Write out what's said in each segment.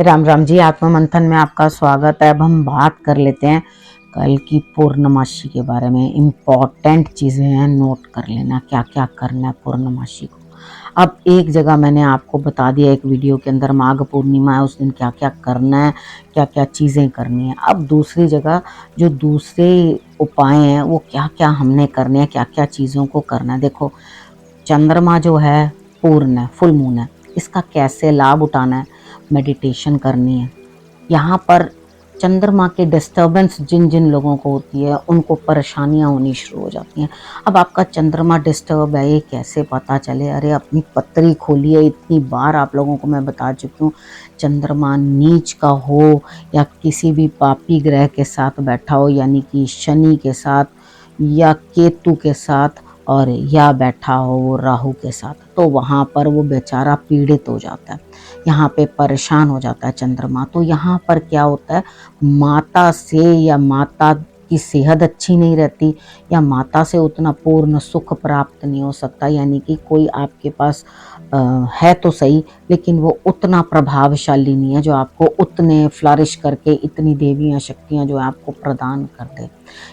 राम राम जी। आत्म मंथन में आपका स्वागत है। अब हम बात कर लेते हैं कल की पूर्णमासी के बारे में। इम्पोर्टेंट चीज़ें हैं, नोट कर लेना क्या क्या करना है पूर्णमासी को। अब एक जगह मैंने आपको बता दिया एक वीडियो के अंदर, माघ पूर्णिमा है उस दिन क्या क्या करना है, क्या क्या चीज़ें करनी है। अब दूसरी जगह जो दूसरे उपाय हैं वो क्या क्या हमने करने हैं, क्या क्या चीज़ों को करना है। देखो, चंद्रमा जो है पूर्ण है, फुल मून है, इसका कैसे लाभ उठाना है। मेडिटेशन करनी है। यहाँ पर चंद्रमा के डिस्टर्बेंस जिन जिन लोगों को होती है उनको परेशानियां होनी शुरू हो जाती हैं। अब आपका चंद्रमा डिस्टर्ब है, ये कैसे पता चले? अरे अपनी पत्री खोलिए। इतनी बार आप लोगों को मैं बता चुकी हूँ, चंद्रमा नीच का हो या किसी भी पापी ग्रह के साथ बैठा हो, यानी कि शनि के साथ या केतु के साथ, और या बैठा हो वो राहु के साथ, तो वहाँ पर वो बेचारा पीड़ित हो जाता है, यहाँ पे परेशान हो जाता है चंद्रमा। तो यहाँ पर क्या होता है, माता से या माता की सेहत अच्छी नहीं रहती, या माता से उतना पूर्ण सुख प्राप्त नहीं हो सकता, यानी कि कोई आपके पास है तो सही लेकिन वो उतना प्रभावशाली नहीं है जो आपको उतने फ्लरिश करके इतनी देवियां शक्तियां जो आपको प्रदान कर दे।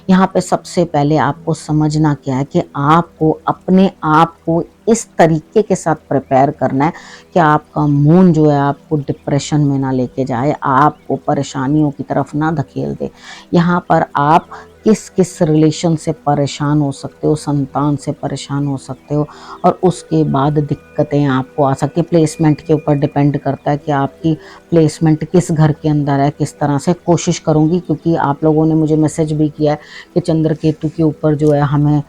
यहाँ पे सबसे पहले आपको समझना क्या है कि आपको अपने आप को इस तरीके के साथ प्रिपेयर करना है कि आपका मून जो है आपको डिप्रेशन में ना लेके जाए, आपको परेशानियों की तरफ ना धकेल दे। यहाँ पर आप किस किस रिलेशन से परेशान हो सकते हो, संतान से परेशान हो सकते हो, और उसके बाद दिक्कतें आपको आ सकती है। प्लेसमेंट के ऊपर डिपेंड करता है कि आपकी प्लेसमेंट किस घर के अंदर है, किस तरह से। कोशिश करूँगी, क्योंकि आप लोगों ने मुझे मैसेज भी किया है कि चंद्र केतु के ऊपर जो है हमें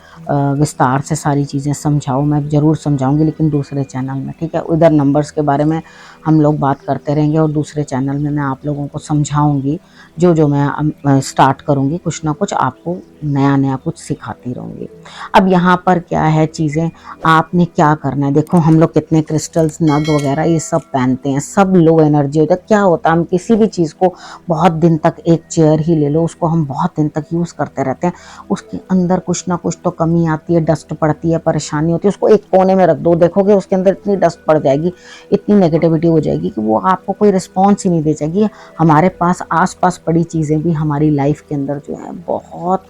विस्तार से सारी चीज़ें समझाओ। मैं ज़रूर समझाऊंगी, लेकिन दूसरे चैनल में, ठीक है। उधर नंबर्स के बारे में हम लोग बात करते रहेंगे और दूसरे चैनल में मैं आप लोगों को समझाऊंगी। जो जो मैं स्टार्ट करूंगी, कुछ ना कुछ आपको नया नया कुछ सिखाती रहूंगी। अब यहाँ पर क्या है चीज़ें, आपने क्या करना है। देखो, हम लोग कितने क्रिस्टल्स, नग वगैरह ये सब पहनते हैं, सब लो एनर्जी होता है। क्या होता है, हम किसी भी चीज़ को बहुत दिन तक, एक चेयर ही ले लो, उसको हम बहुत दिन तक यूज़ करते रहते हैं, उसके अंदर कुछ ना कुछ तो कमी आती है, डस्ट पड़ती है, परेशानी होती है। उसको एक कोने में रख दो, देखोगे उसके अंदर इतनी डस्ट पड़ जाएगी, इतनी नेगेटिविटी हो जाएगी कि वो आपको कोई रिस्पॉन्स ही नहीं दे जाएगी। हमारे पास आसपास पड़ी चीज़ें भी हमारी लाइफ के अंदर जो है बहुत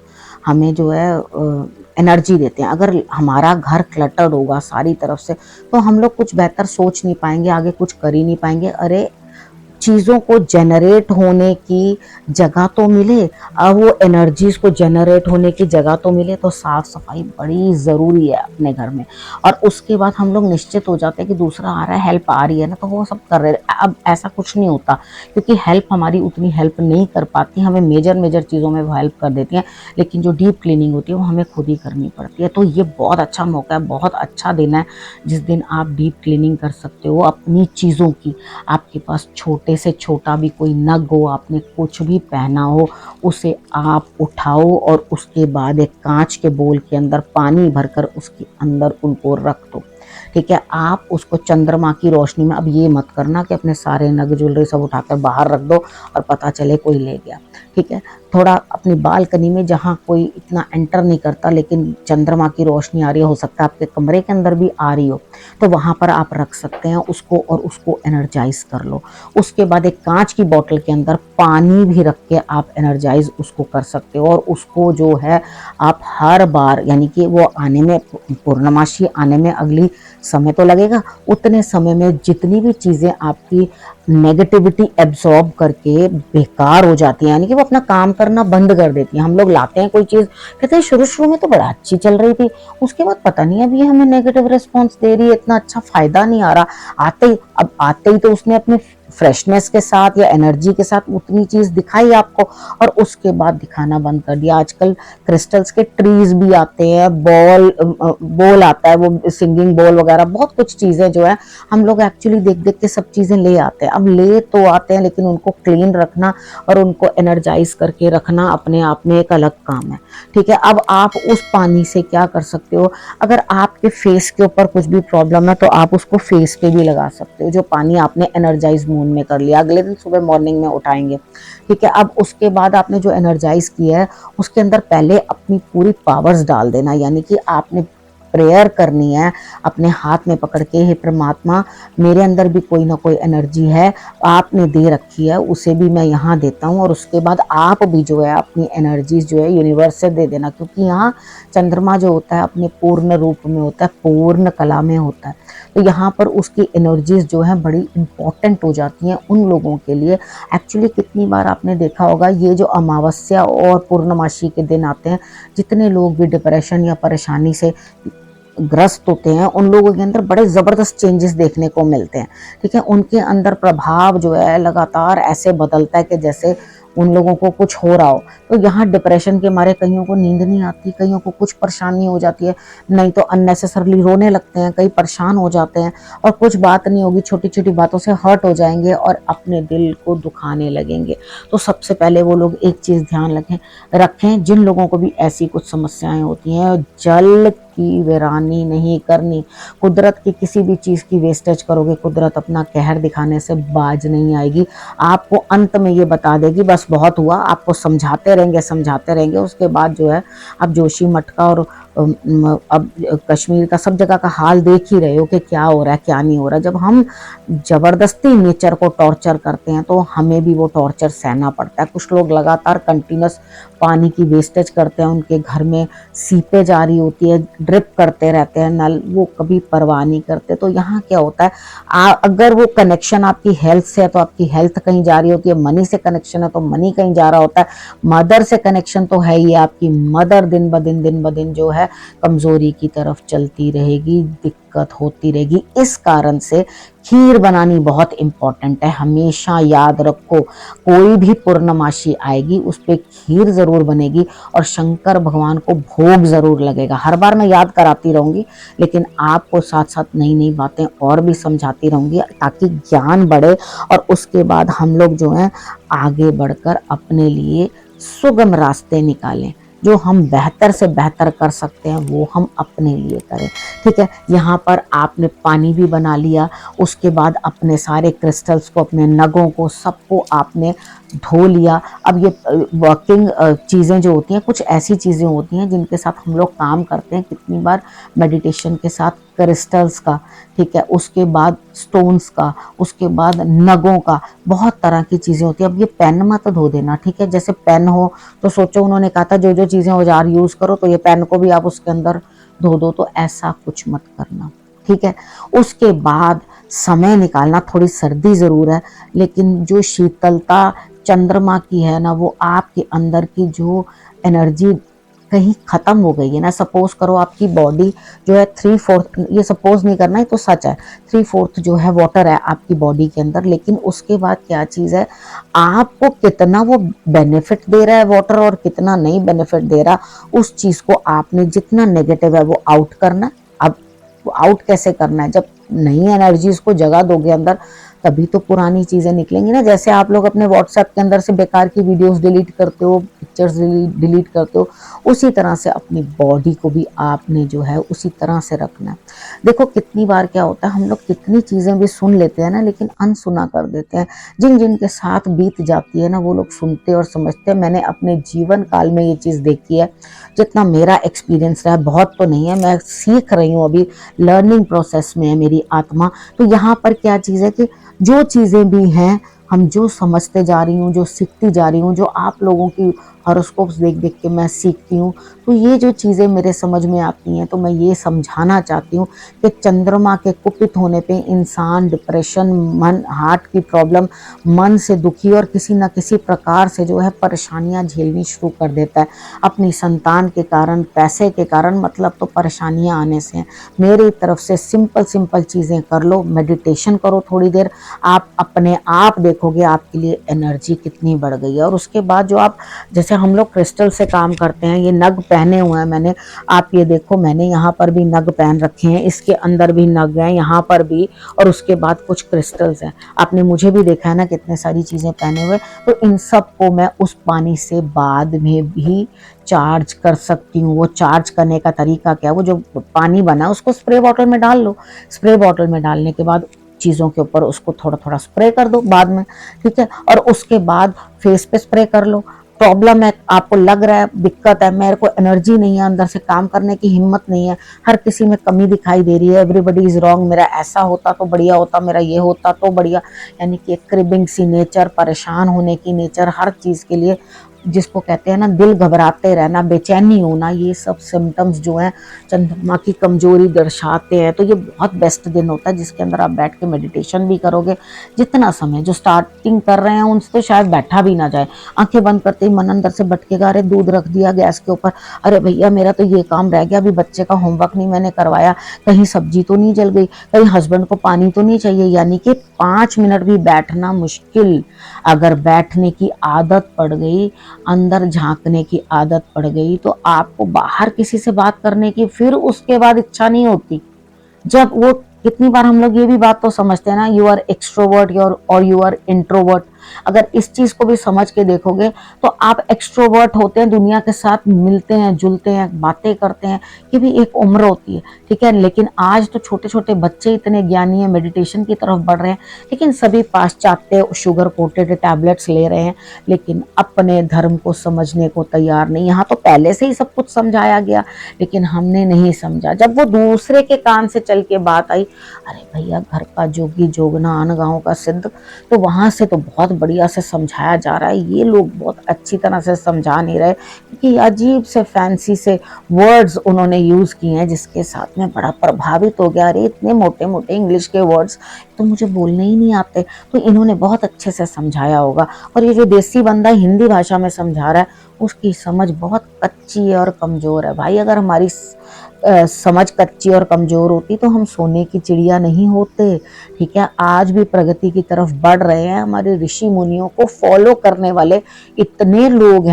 हमें जो है एनर्जी देते हैं। अगर हमारा घर क्लटर्ड होगा सारी तरफ से, तो हम लोग कुछ बेहतर सोच नहीं पाएंगे, आगे कुछ कर ही नहीं पाएंगे। अरे, चीज़ों को जनरेट होने की जगह तो मिले, अब वो एनर्जीज को जनरेट होने की जगह तो मिले, तो साफ सफाई बड़ी ज़रूरी है अपने घर में। और उसके बाद हम लोग निश्चित हो जाते हैं कि दूसरा आ रहा है, हेल्प आ रही है ना, तो वो सब कर रहे हैं। अब ऐसा कुछ नहीं होता, क्योंकि हेल्प हमारी उतनी हेल्प नहीं कर पाती, हमें मेजर मेजर चीज़ों में वो हेल्प कर देती हैं, लेकिन जो डीप क्लीनिंग होती है वो हमें खुद ही करनी पड़ती है। तो ये बहुत अच्छा मौका है, बहुत अच्छा दिन है जिस दिन आप डीप क्लीनिंग कर सकते हो अपनी चीज़ों की। आपके पास छोटे से छोटा भी कोई नग हो, आपने कुछ भी पहना हो, उसे आप उठाओ और उसके बाद एक कांच के बोल के अंदर पानी भरकर उसके अंदर उनको रख दो, ठीक है। आप उसको चंद्रमा की रोशनी में, अब ये मत करना कि अपने सारे नग ज्वेलरी सब उठाकर बाहर रख दो और पता चले कोई ले गया, ठीक है। थोड़ा अपनी बालकनी में, जहाँ कोई इतना एंटर नहीं करता लेकिन चंद्रमा की रोशनी आ रही हो सकता है आपके कमरे के अंदर भी आ रही हो, तो वहाँ पर आप रख सकते हैं उसको और उसको एनर्जाइज कर लो। उसके बाद एक कांच की बोतल के अंदर पानी भी रख के आप एनर्जाइज उसको कर सकते हो, और उसको जो है आप हर बार, यानी कि वो आने में, पूर्णमासी आने में अगली समय तो लगेगा, उतने समय में जितनी भी चीज़ें आपकी नेगेटिविटी एब्जॉर्ब करके बेकार हो जाती है, यानी कि वो अपना काम करना बंद कर देती है। हम लोग लाते हैं कोई चीज़, कहते हैं शुरू शुरू में तो बड़ा अच्छी चल रही थी, उसके बाद पता नहीं अब ये हमें नेगेटिव रिस्पॉन्स दे रही है, इतना अच्छा फायदा नहीं आ रहा। आते ही तो उसने अपने फ्रेशनेस के साथ या एनर्जी के साथ उतनी चीज़ दिखाई आपको, और उसके बाद दिखाना बंद कर दिया। आजकल क्रिस्टल्स के ट्रीज भी आते हैं, बॉल आता है, वो सिंगिंग बॉल वगैरह, बहुत कुछ चीज़ें जो है हम लोग एक्चुअली देख देख के सब चीज़ें ले आते हैं। अब ले तो आते हैं, लेकिन उनको क्लीन रखना और उनको एनर्जाइज करके रखना अपने आप में एक अलग काम है, ठीक है। अब आप उस पानी से क्या कर सकते हो, अगर आपके फेस के ऊपर कुछ भी प्रॉब्लम है तो आप उसको फेस पे भी लगा सकते हो। जो पानी आपने एनर्जाइज मून में कर लिया, अगले दिन सुबह मॉर्निंग में उठाएंगे, ठीक है। अब उसके बाद आपने जो एनर्जाइज किया है उसके अंदर पहले अपनी पूरी पावर्स डाल देना, यानी कि आपने प्रेयर करनी है अपने हाथ में पकड़ के, हे परमात्मा मेरे अंदर भी कोई ना कोई एनर्जी है, आपने दे रखी है, उसे भी मैं यहाँ देता हूँ, और उसके बाद आप भी जो है अपनी एनर्जीज जो है यूनिवर्स से दे देना, क्योंकि यहाँ चंद्रमा जो होता है अपने पूर्ण रूप में होता है, पूर्ण कला में होता है। तो यहाँ पर उसकी एनर्जीज जो है बड़ी इंपॉर्टेंट हो जाती हैं उन लोगों के लिए। एक्चुअली कितनी बार आपने देखा होगा ये जो अमावस्या और पूर्णमासी के दिन आते हैं, जितने लोग भी डिप्रेशन या परेशानी से ग्रस्त होते हैं उन लोगों के अंदर बड़े ज़बरदस्त चेंजेस देखने को मिलते हैं। ठीक है, उनके अंदर प्रभाव जो है लगातार ऐसे बदलता है कि जैसे उन लोगों को कुछ हो रहा हो। तो यहाँ डिप्रेशन के मारे कईयों को नींद नहीं आती, कईयों को कुछ परेशानी हो जाती है, नहीं तो अननेसेसरली रोने लगते हैं, कई परेशान हो जाते हैं, और कुछ बात नहीं होगी, छोटी छोटी बातों से हर्ट हो जाएंगे और अपने दिल को दुखाने लगेंगे। तो सबसे पहले वो लोग एक चीज़ ध्यान रखें, जिन लोगों को भी ऐसी कुछ समस्याएं होती हैं, जल की वीरानी नहीं करनी। कुदरत की किसी भी चीज़ की वेस्टेज करोगे, कुदरत अपना कहर दिखाने से बाज नहीं आएगी। आपको अंत में ये बता देगी बस बहुत हुआ, आपको समझाते रहेंगे। उसके बाद जो है अब जोशी मठ का और अब कश्मीर का सब जगह का हाल देख ही रहे हो कि क्या हो रहा है क्या नहीं हो रहा। जब हम जबरदस्ती नेचर को टॉर्चर करते हैं तो हमें भी वो टॉर्चर सहना पड़ता है। कुछ लोग लगातार कंटिन्यूस पानी की वेस्टेज करते हैं, उनके घर में सीपें जारी होती है, ड्रिप करते रहते हैं नल, वो कभी परवाह नहीं करते। तो यहाँ क्या होता है, अगर वो कनेक्शन आपकी हेल्थ से है तो आपकी हेल्थ कहीं जा रही होती है, मनी से कनेक्शन है तो मनी कहीं जा रहा होता है, मदर से कनेक्शन तो है ही, आपकी मदर दिन ब दिन जो है कमजोरी की तरफ चलती रहेगी, दिक्कत होती रहेगी। इस कारण से खीर बनानी बहुत इंपॉर्टेंट है। हमेशा याद रखो, कोई भी पूर्णमासी आएगी उस पर खीर जरूर बनेगी और शंकर भगवान को भोग जरूर लगेगा। हर बार मैं याद कराती रहूंगी, लेकिन आपको साथ साथ नई नई बातें और भी समझाती रहूंगी ताकि ज्ञान बढ़े, और उसके बाद हम लोग जो है आगे बढ़कर अपने लिए सुगम रास्ते निकालें। जो हम बेहतर से बेहतर कर सकते हैं वो हम अपने लिए करें। ठीक है, यहाँ पर आपने पानी भी बना लिया, उसके बाद अपने सारे क्रिस्टल्स को, अपने नगों को, सबको आपने धो लिया। अब ये वर्किंग चीज़ें जो होती हैं, कुछ ऐसी चीज़ें होती हैं जिनके साथ हम लोग काम करते हैं कितनी बार मेडिटेशन के साथ, क्रिस्टल्स का, ठीक है, उसके बाद स्टोन्स का, उसके बाद नगों का, बहुत तरह की चीज़ें होती है। अब ये पेन मत धो देना, ठीक है, जैसे पेन हो तो सोचो उन्होंने कहा था जो जो चीज़ें औजार यूज़ करो, तो ये पेन को भी आप उसके अंदर धो दो, तो ऐसा कुछ मत करना। ठीक है, उसके बाद समय निकालना, थोड़ी सर्दी ज़रूर है लेकिन जो शीतलता चंद्रमा की है ना, वो आपके अंदर की जो एनर्जी कहीं ख़त्म हो गई है ना, सपोज करो आपकी बॉडी जो है 3/4, ये सपोज नहीं करना है तो सच है, 3/4 जो है वाटर है आपकी बॉडी के अंदर, लेकिन उसके बाद क्या चीज़ है, आपको कितना वो बेनिफिट दे रहा है वाटर और कितना नहीं बेनिफिट दे रहा, उस चीज़ को आपने जितना नेगेटिव है वो आउट करना। अब आउट कैसे करना है, जब नई एनर्जीज को जगह दोगे अंदर तभी तो पुरानी चीज़ें निकलेंगी ना। जैसे आप लोग अपने व्हाट्सएप के अंदर से बेकार की वीडियोस डिलीट करते हो, पिक्चर्स डिलीट करते हो, उसी तरह से अपनी बॉडी को भी आपने जो है उसी तरह से रखना है। देखो कितनी बार क्या होता है, हम लोग कितनी चीज़ें भी सुन लेते हैं ना, लेकिन अनसुना कर देते हैं। जिन जिन के साथ बीत जाती है ना वो लोग सुनते और समझते हैं। मैंने अपने जीवन काल में ये चीज़ देखी है, जितना मेरा एक्सपीरियंस रहा है, बहुत तो नहीं है, मैं सीख रही हूँ, अभी लर्निंग प्रोसेस में है मेरी आत्मा। तो यहाँ पर क्या चीज़ है कि जो चीज़ें भी हैं, हम जो समझते जा रही हूँ, जो सीखती जा रही हूँ, जो आप लोगों की हॉरोस्कोप्स देख देख के मैं सीखती हूँ, तो ये जो चीज़ें मेरे समझ में आती हैं, तो मैं ये समझाना चाहती हूँ कि चंद्रमा के कुपित होने पे इंसान डिप्रेशन, मन, हार्ट की प्रॉब्लम, मन से दुखी और किसी न किसी प्रकार से जो है परेशानियाँ झेलनी शुरू कर देता है। अपनी संतान के कारण, पैसे के कारण, मतलब तो परेशानियाँ आने से हैं। मेरी तरफ से सिंपल सिंपल चीज़ें कर लो, मेडिटेशन करो थोड़ी देर, आप अपने आप देखोगे आपके लिए एनर्जी कितनी बढ़ गई है। और उसके बाद जो आप, जैसे हम लोग क्रिस्टल से काम करते हैं, ये नग पहने हुए हैं मैंने, आप ये देखो मैंने यहाँ पर भी नग पहन रखे हैं, इसके अंदर भी नग हैं, यहाँ पर भी, और उसके बाद कुछ क्रिस्टल्स हैं। आपने मुझे भी देखा है ना कितने सारी चीज़ें पहने हुए। तो इन सब को मैं उस पानी से बाद में भी चार्ज कर सकती हूँ। वो चार्ज करने का तरीका क्या है, वो जो पानी बना उसको स्प्रे बॉटल में डाल लो, स्प्रे बॉटल में डालने के बाद चीज़ों के ऊपर उसको थोड़ा थोड़ा स्प्रे कर दो बाद में, ठीक है, और उसके बाद फेस पे स्प्रे कर लो, प्रॉब्लम है, आपको लग रहा है दिक्कत है, मेरे को एनर्जी नहीं है, अंदर से काम करने की हिम्मत नहीं है, हर किसी में कमी दिखाई दे रही है, एवरीबडी इज रॉन्ग, मेरा ऐसा होता तो बढ़िया होता, मेरा ये होता तो बढ़िया, यानी कि एक क्रिबिंग सी नेचर, परेशान होने की नेचर, हर चीज के लिए जिसको कहते हैं ना दिल घबराते रहना, बेचैनी होना, ये सब सिम्टम्स जो हैं चंद्रमा की कमजोरी दर्शाते हैं। तो ये बहुत बेस्ट दिन होता है जिसके अंदर आप बैठ के मेडिटेशन भी करोगे। जितना समय जो स्टार्टिंग कर रहे हैं उनसे तो शायद बैठा भी ना जाए, आंखें बंद करते ही मन अंदर से भटकेगा, अरे दूध रख दिया गैस के ऊपर, अरे भैया मेरा तो ये काम रह गया, अभी बच्चे का होमवर्क नहीं मैंने करवाया, कहीं सब्जी तो नहीं जल गई, कहीं हस्बैंड को पानी तो नहीं चाहिए, यानी कि 5 मिनट भी बैठना मुश्किल। अगर बैठने की आदत पड़ गई, अंदर झांकने की आदत पड़ गई, तो आपको बाहर किसी से बात करने की फिर उसके बाद इच्छा नहीं होती। जब वो कितनी बार हम लोग ये भी बात तो समझते हैं ना, यू आर एक्सट्रोवर्ट और यू आर इंट्रोवर्ट। अगर इस चीज को भी समझ के देखोगे तो आप एक्सट्रोवर्ट होते हैं, दुनिया के साथ मिलते हैं, जुलते हैं, बातें करते हैं, ये भी एक उम्र होती है, ठीक है। लेकिन आज तो छोटे छोटे बच्चे इतने ज्ञानी हैं, मेडिटेशन की तरफ बढ़ रहे हैं, लेकिन सभी पाश्चात्य शुगर कोटेड टैबलेट्स ले रहे हैं, लेकिन अपने धर्म को समझने को तैयार नहीं। यहाँ तो पहले से ही सब कुछ समझाया गया, लेकिन हमने नहीं समझा। जब वो दूसरे के कान से चल के बात आई, अरे भैया घर का जोगी जोगना अन गाँव का सिद्ध, तो वहां से तो बहुत बढ़िया से समझाया जा रहा है। ये लोग बहुत अच्छी तरह से समझा नहीं रहे, क्योंकि अजीब से फैंसी से वर्ड्स उन्होंने यूज किए हैं, जिसके साथ में बड़ा प्रभावित हो गया। अरे इतने मोटे मोटे इंग्लिश के वर्ड्स तो मुझे बोलने ही नहीं आते, तो इन्होंने बहुत अच्छे से समझाया होगा। और ये जो देसी बंदा हिंदी भाषा में समझा रहा है, उसकी समझ बहुत कच्ची है और कमजोर है। भाई अगर हमारी समझ कच्ची और कमजोर होती तो हम सोने की चिड़िया नहीं होते, ठीक है। आज भी प्रगति की तरफ बढ़ रहे हैं, हमारे ऋषि मुनियों को फॉलो करने वाले इतने लोग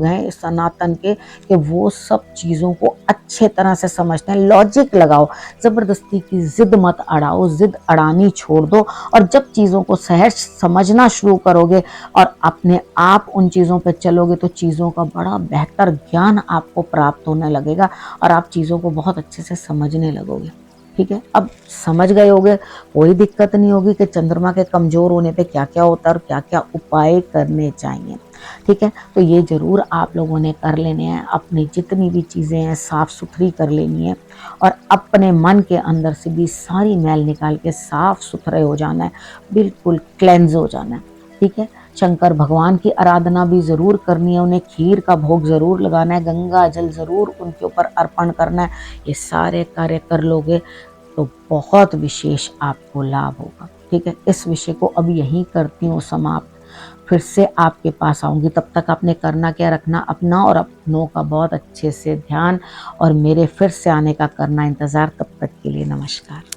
हैं इस सनातन के, कि वो सब चीज़ों को अच्छे तरह से समझते हैं। लॉजिक लगाओ, ज़बरदस्ती की जिद मत अड़ाओ, जिद अड़ानी छोड़ दो, और जब चीज़ों को सहज समझना शुरू करोगे और अपने आप उन चीज़ों पर चलोगे, तो चीज़ों का बड़ा बेहतर ज्ञान आपको प्राप्त होने लगेगा और आप चीज़ों को बहुत अच्छे से समझने लगोगे, ठीक है। अब समझ गए होगे, कोई दिक्कत नहीं होगी कि चंद्रमा के कमजोर होने पे क्या क्या होता है और क्या क्या उपाय करने चाहिए, ठीक है। तो ये जरूर आप लोगों ने कर लेने हैं, अपनी जितनी भी चीज़ें हैं साफ सुथरी कर लेनी है, और अपने मन के अंदर से भी सारी मैल निकाल के साफ सुथरे हो जाना है, बिल्कुल क्लेंज हो जाना है, ठीक है। शंकर भगवान की आराधना भी ज़रूर करनी है, उन्हें खीर का भोग ज़रूर लगाना है, गंगा जल ज़रूर उनके ऊपर अर्पण करना है। ये सारे कार्य कर लोगे तो बहुत विशेष आपको लाभ होगा, ठीक है। इस विषय को अब यहीं करती हूँ समाप्त, फिर से आपके पास आऊँगी। तब तक आपने करना क्या, रखना अपना और अपनों का बहुत अच्छे से ध्यान, और मेरे फिर से आने का करना इंतज़ार। तब तक के लिए नमस्कार।